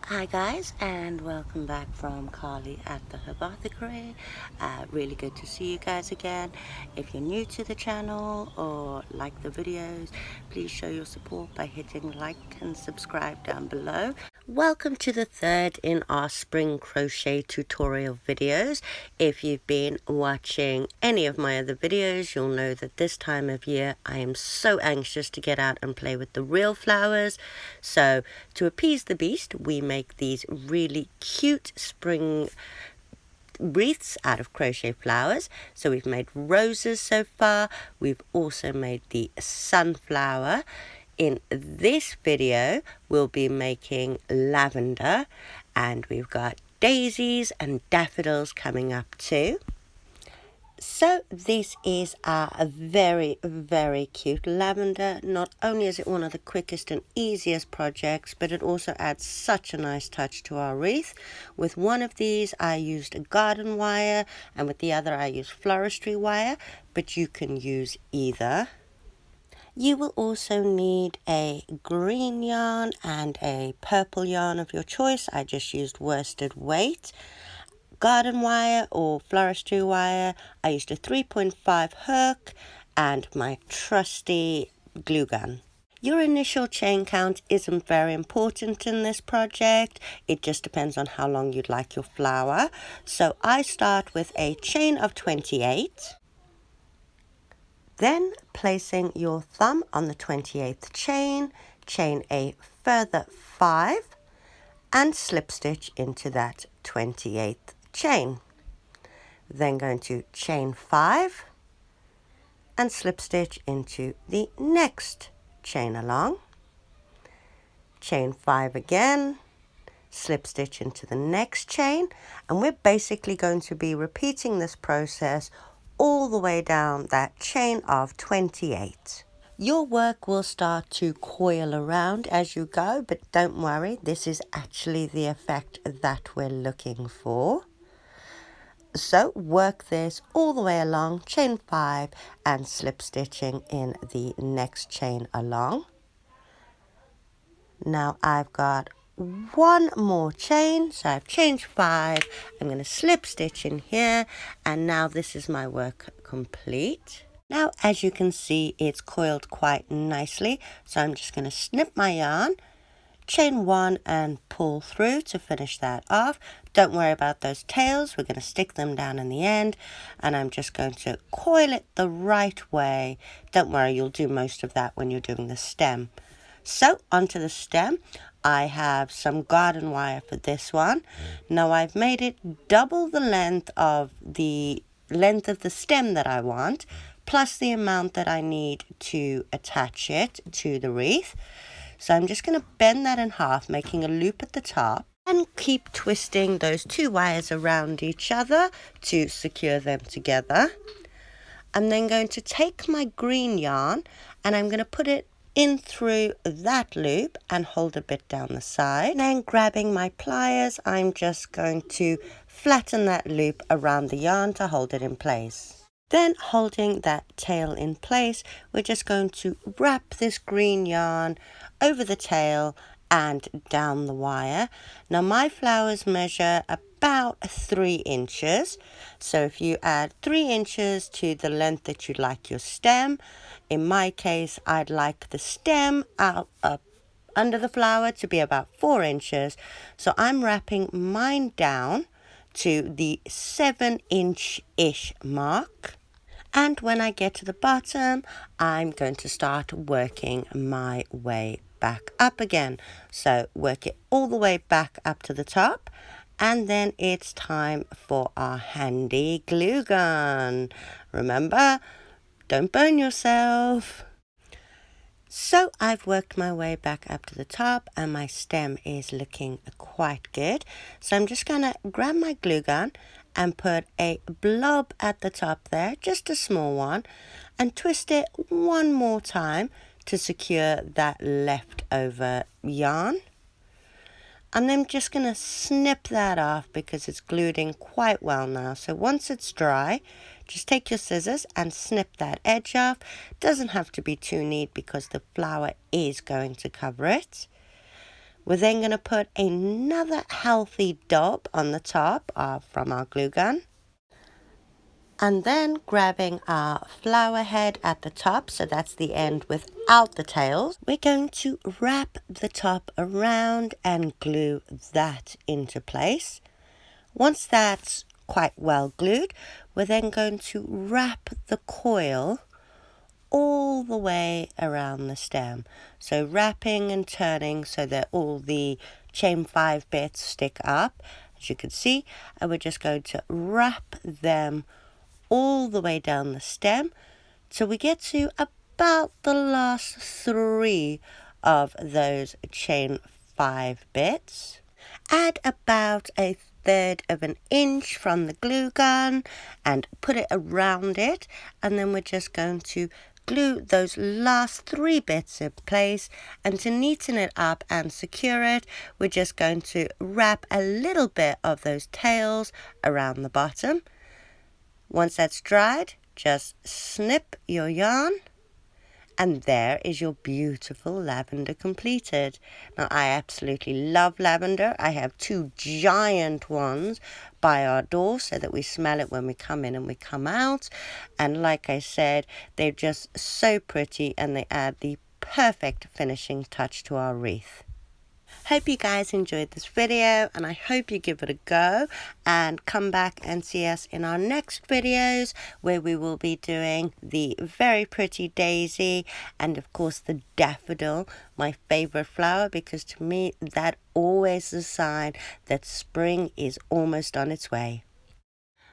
Hi guys, and welcome back from Carly at the Herbathicary. Really good to see you guys again. If you're new to the channel or like the videos, please show your support by hitting like and subscribe down below. Welcome to the third in our spring crochet tutorial videos. If you've been watching any of my other videos, you'll know that this time of year I am so anxious to get out and play with the real flowers. So to appease the beast, we make these really cute spring wreaths out of crochet flowers. So we've made roses so far. We've also made the sunflower. In this video, we'll be making lavender, and we've got daisies and daffodils coming up too. So this is a very, very cute lavender. Not only is it one of the quickest and easiest projects, but it also adds such a nice touch to our wreath. With one of these, I used a garden wire, and with the other, I used floristry wire, but you can use either. You will also need a green yarn and a purple yarn of your choice. I just used worsted weight. Garden wire or floristry wire. I used a 3.5 hook and my trusty glue gun. Your initial chain count isn't very important in this project. It just depends on how long you'd like your flower. So I start with a chain of 28. Then placing your thumb on the 28th chain, chain a further 5 and slip stitch into that 28th chain. Then going to chain 5 and slip stitch into the next chain along. Chain 5 again, slip stitch into the next chain, and we're basically going to be repeating this process all the way down that chain of 28. Your work will start to coil around as you go, but don't worry, this is actually the effect that we're looking for. So work this all the way along, chain 5 and slip stitching in the next chain along. Now I've got one more chain, so I've changed 5. I'm going to slip stitch in here, and now this is my work complete. Now as you can see, it's coiled quite nicely, so I'm just going to snip my yarn, chain 1 and pull through to finish that off. Don't worry about those tails, we're going to stick them down in the end, and I'm just going to coil it the right way. Don't worry, you'll do most of that when you're doing the stem. So onto the stem, I have some garden wire for this one. Now I've made it double the length of the stem that I want, plus the amount that I need to attach it to the wreath. So I'm just going to bend that in half, making a loop at the top, and keep twisting those two wires around each other to secure them together. I'm then going to take my green yarn and I'm going to put it in through that loop and hold a bit down the side. And then grabbing my pliers, I'm just going to flatten that loop around the yarn to hold it in place. Then holding that tail in place, we're just going to wrap this green yarn over the tail and down the wire. Now my flowers measure about 3 inches. So if you add 3 inches to the length that you'd like your stem, in my case, I'd like the stem out up under the flower to be about 4 inches. So I'm wrapping mine down to the 7-inch-ish mark. And when I get to the bottom, I'm going to start working my way back up again. So work it all the way back up to the top. And then it's time for our handy glue gun. Remember, don't burn yourself. So I've worked my way back up to the top and my stem is looking quite good. So I'm just going to grab my glue gun and put a blob at the top there, just a small one, and twist it one more time to secure that leftover yarn. And I'm just going to snip that off because it's glued in quite well now. So once it's dry, just take your scissors and snip that edge off. Doesn't have to be too neat because the flower is going to cover it. We're then going to put another healthy dot on the top from our glue gun. And then grabbing our flower head at the top, so that's the end without the tails, we're going to wrap the top around and glue that into place. Once that's quite well glued, we're then going to wrap the coil all the way around the stem. So wrapping and turning so that all the chain 5 bits stick up, as you can see, and we're just going to wrap them all the way down the stem till we get to about the last 3 of those chain 5 bits. Add about 1/3 of an inch from the glue gun and put it around it, and then we're just going to glue those last 3 bits in place, and to neaten it up and secure it, we're just going to wrap a little bit of those tails around the bottom. Once that's dried, just snip your yarn, and there is your beautiful lavender completed. Now, I absolutely love lavender. I have 2 giant ones by our door so that we smell it when we come in and we come out. And like I said, they're just so pretty and they add the perfect finishing touch to our wreath. Hope you guys enjoyed this video, and I hope you give it a go and come back and see us in our next videos, where we will be doing the very pretty daisy and of course the daffodil, my favorite flower, because to me that always is a sign that spring is almost on its way.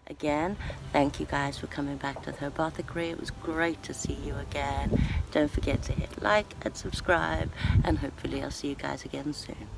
Again, thank you guys for coming back to the Herbothicary. It was great to see you again. Don't forget to hit like and subscribe, and hopefully I'll see you guys again soon.